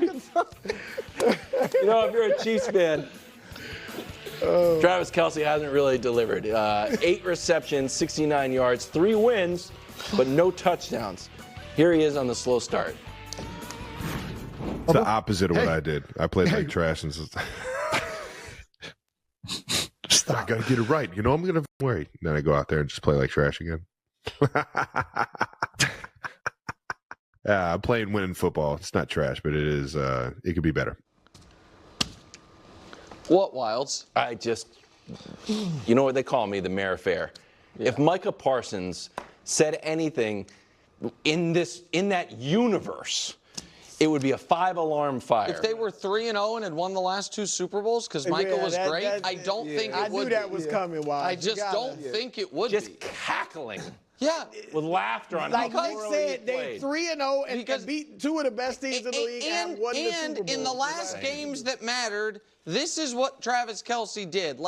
You know, if you're a Chiefs fan, Travis Kelce hasn't really delivered. 8 receptions, 69 yards, 3 wins, but no touchdowns. Here he is on the slow start. It's the opposite of what I did. I played like trash and I got to get it right. You know, I'm going to worry. Then I go out there and just play like trash again. I'm playing winning football. It's not trash, but it is. It could be better. What, Wilds? You know what they call me, the mayor fair. Yeah. If Micah Parsons said anything in that universe, it would be a 5-alarm fire. If they were 3-0 and had won the last 2 Super Bowls, because Micah was great, I don't think it would. I knew that was coming, Wild. I just don't think it would just be. Cackling. Yeah. With laughter on like how Nick said, they 3-0 and beat 2 of the best teams in the league and won the Super Bowl. In the last games that mattered, this is what Travis Kelce did.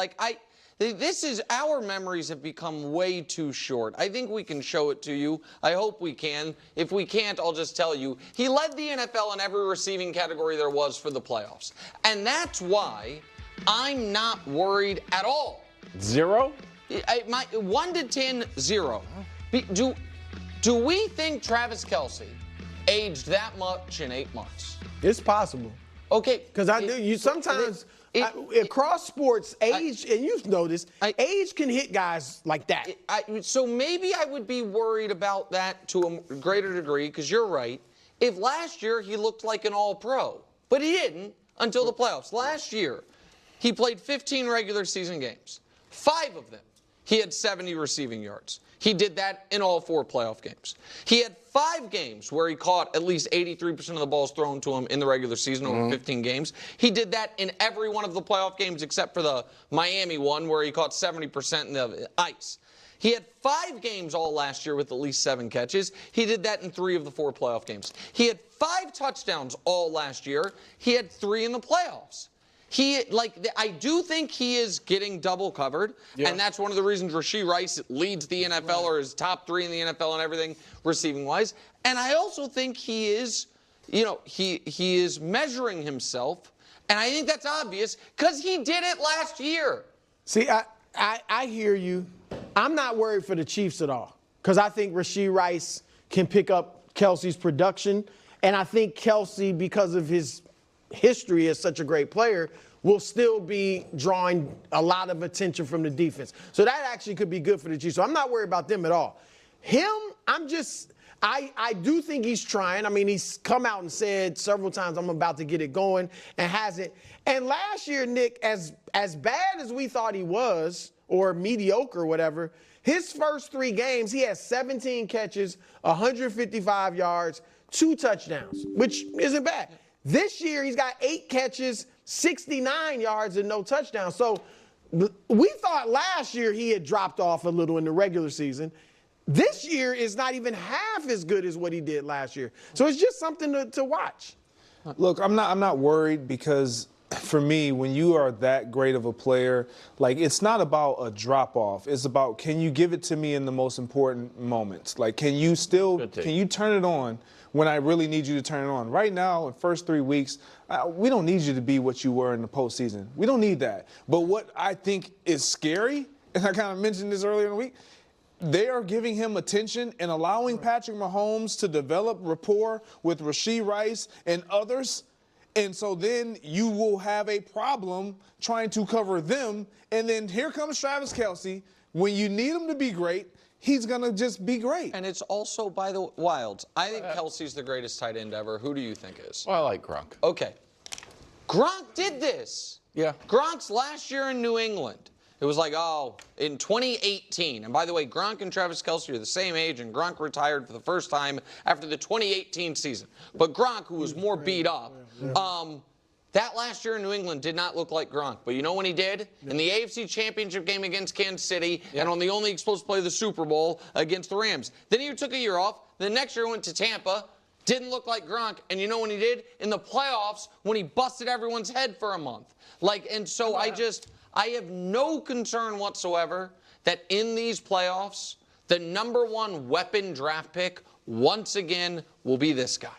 Our memories have become way too short. I think we can show it to you. I hope we can. If we can't, I'll just tell you. He led the NFL in every receiving category there was for the playoffs. And that's why I'm not worried at all. 0? 1 to 10, 0. Do we think Travis Kelce aged that much in 8 months? It's possible. Okay. Because sometimes across sports, age, and you've noticed, age can hit guys like that. So maybe I would be worried about that to a greater degree, because you're right. If last year he looked like an all-pro, but he didn't until the playoffs. Last year, he played 15 regular season games. 5 of them, he had 70 receiving yards. He did that in all 4 playoff games. He had 5 games where he caught at least 83% of the balls thrown to him in the regular season over 15 games. He did that in every one of the playoff games except for the Miami one where he caught 70% in the ice. He had 5 games all last year with at least 7 catches. He did that in 3 of the 4 playoff games. He had 5 touchdowns all last year. He had 3 in the playoffs. I do think he is getting double covered, and that's one of the reasons Rashee Rice leads the NFL or is top 3 in the NFL and everything receiving wise. And I also think he is, he is measuring himself, and I think that's obvious because he did it last year. See, I hear you. I'm not worried for the Chiefs at all because I think Rashee Rice can pick up Kelce's production, and I think Kelce, because of his history as such a great player, will still be drawing a lot of attention from the defense. So that actually could be good for the Chiefs. So I'm not worried about them at all. Him, I do think he's trying. I mean, he's come out and said several times, I'm about to get it going, and hasn't. And last year, Nick, as bad as we thought he was, or mediocre or whatever, his first 3 games, he has 17 catches, 155 yards, 2 touchdowns, which isn't bad. This year, he's got 8 catches, 69 yards, and no touchdowns. So we thought last year he had dropped off a little in the regular season. This year is not even half as good as what he did last year. So it's just something to watch. Look, I'm not worried because for me, when you are that great of a player, it's not about a drop-off. It's about, can you give it to me in the most important moments? Can you turn it on when I really need you to turn it on? Right now, in the first 3 weeks, we don't need you to be what you were in the postseason. We don't need that. But what I think is scary, and I kind of mentioned this earlier in the week, they are giving him attention and allowing Patrick Mahomes to develop rapport with Rashee Rice and others. And so then you will have a problem trying to cover them. And then here comes Travis Kelce. When you need him to be great, he's going to just be great. And it's also, by the Wilds, I think Kelce's the greatest tight end ever. Who do you think is? Well, I like Gronk. Okay. Gronk did this. Yeah. Gronk's last year in New England. It was in 2018. And by the way, Gronk and Travis Kelce are the same age, and Gronk retired for the first time after the 2018 season. But Gronk, who was more beat up, that last year in New England did not look like Gronk. But you know when he did? In the AFC Championship game against Kansas City and on the only supposed to play the Super Bowl against the Rams. Then he took a year off. The next year went to Tampa. Didn't look like Gronk. And you know when he did? In the playoffs when he busted everyone's head for a month. I have no concern whatsoever that in these playoffs, the #1 weapon draft pick once again will be this guy.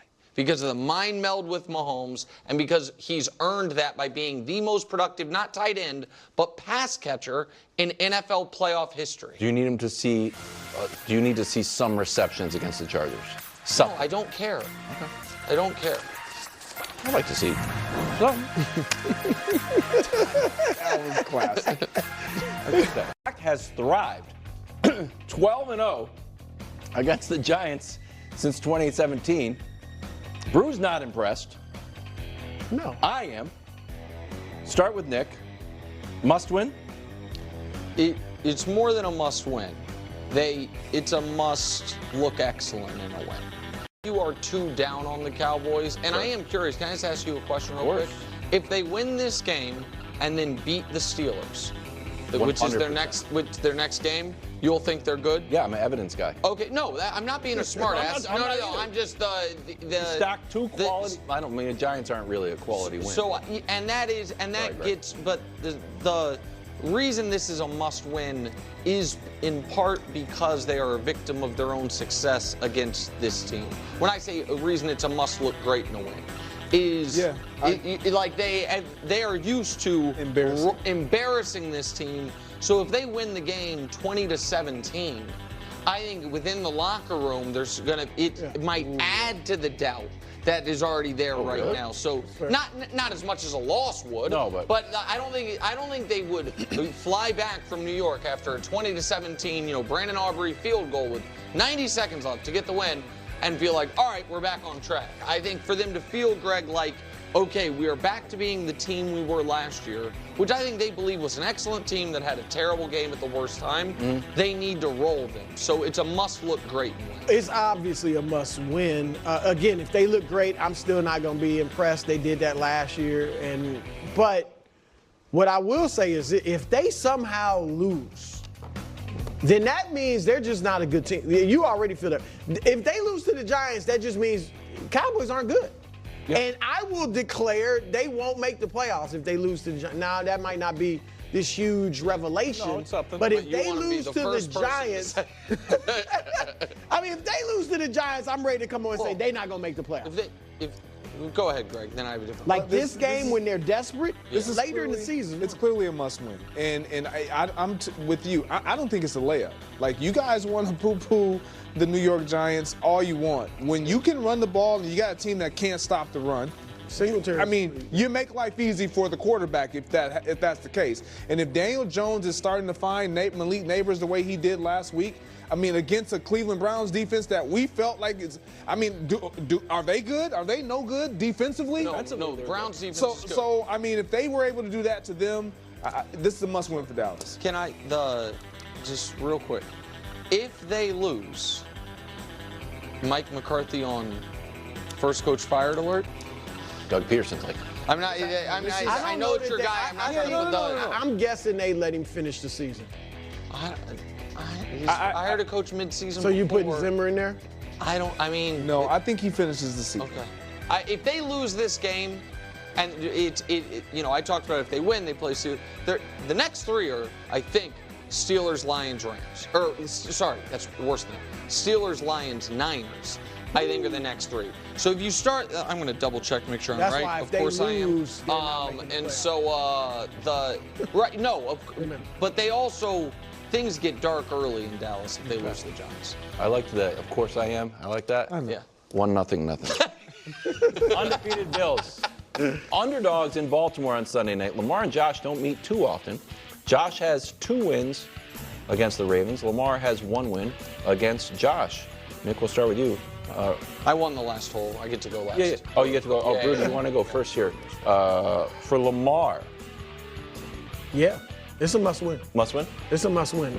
because of the mind meld with Mahomes and because he's earned that by being the most productive, not tight end, but pass catcher in NFL playoff history. Do you need him to see? Do you need to see some receptions against the Chargers? Some. No, I don't care. Okay. I don't care. I'd like to see some. That was classic. Dak has thrived 12-0 against the Giants since 2017. Brew's not impressed. No. I am. Start with Nick. Must win? It's more than a must win. It's a must look excellent in a win. You are too down on the Cowboys, and I am curious. Can I just ask you a question real quick? If they win this game and then beat the Steelers, which is their 100%. their next game, you'll think they're good? Yeah, I'm an evidence guy. Okay, no, I'm not being a smart ass. I'm not No, either. I'm just the Stock two quality. I don't mean the Giants aren't really a quality win. So, and that Greg. gets, but the reason this is a must-win is in part because they are a victim of their own success against this team. When I say a reason it's a must-look great in a win, is like they are used to embarrassing this team. So if they win the game 20-17, I think within the locker room it might add to the doubt that is already there right now. So not as much as a loss would. No, but I don't think they would fly back from New York after a 20-17, Brandon Aubrey field goal with 90 seconds left to get the win and feel like, all right, we're back on track. I think for them to feel, Greg, like, okay, we are back to being the team we were last year, which I think they believe was an excellent team that had a terrible game at the worst time. They need to roll them. So it's a must-look great win. It's obviously a must-win. Again, if they look great, I'm still not going to be impressed. They did that last year. But what I will say is if they somehow lose, then that means they're just not a good team. You already feel that. If they lose to the Giants, that just means Cowboys aren't good. Yep. And I will declare they won't make the playoffs if they lose to the Giants. Now, that might not be this huge revelation. No, it's something. But if they lose to the Giants, I mean, if they lose to the Giants, I'm ready to come on and say they're not going to make the playoffs. Go ahead, Greg. Then I have a different. Like this game when they're desperate, this is later in the clearly, season. It's clearly a must-win, and I'm with you. I don't think it's a layup. Like you guys want to poo-poo the New York Giants all you want. When you can run the ball and you got a team that can't stop the run, Singletary. I mean, you make life easy for the quarterback if that's the case. And if Daniel Jones is starting to find Malik Neighbors the way he did last week, I mean, against a Cleveland Browns defense that we felt like is, I mean, are they good? Are they no good defensively? No, Browns defense is good. So, I mean, if they were able to do that to them, this is a must-win for Dallas. Can I, just real quick, if they lose, Mike McCarthy on first coach fired alert? Doug Peterson's like, I know it's your guy. I'm not saying with Doug. I'm guessing they let him finish the season. I heard a coach mid-season. So you before. putting Zimmer in there? No, I think he finishes the season. Okay. If they lose this game, and I talked about if they win, they play Steelers. The next three are, I think, Steelers, Lions, Rams. That's worse than that. Steelers, Lions, Niners. I think are the next three. So if you start, I'm going to double check to make sure I'm That's right. why if of they course lose, I am. And so but they also things get dark early in Dallas if they lose to the Giants. I like that. Of course I am. I like that. Yeah. 1-0. Undefeated Bills. Underdogs in Baltimore on Sunday night. Lamar and Josh don't meet too often. Josh has 2 wins against the Ravens. Lamar has 1 win against Josh. Nick, we'll start with you. I won the last hole. I get to go last. Yeah. Oh, you get to go. Oh, Bruce, you want to go first here. For Lamar. Yeah, it's a must-win. Must win? It's a must-win.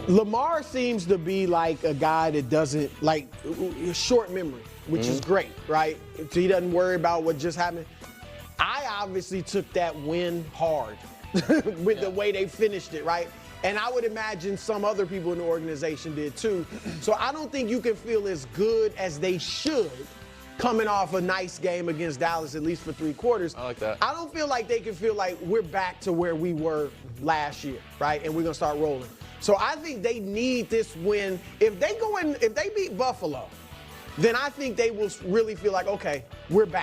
Lamar seems to be like a guy that doesn't, like, short memory, which is great, right? So he doesn't worry about what just happened. I obviously took that win hard with the way they finished it, right? And I would imagine some other people in the organization did too. So I don't think you can feel as good as they should coming off a nice game against Dallas, at least for 3 quarters. I like that. I don't feel like they can feel like we're back to where we were last year, right? And we're going to start rolling. So I think they need this win. If they beat Buffalo, then I think they will really feel like, okay, we're back.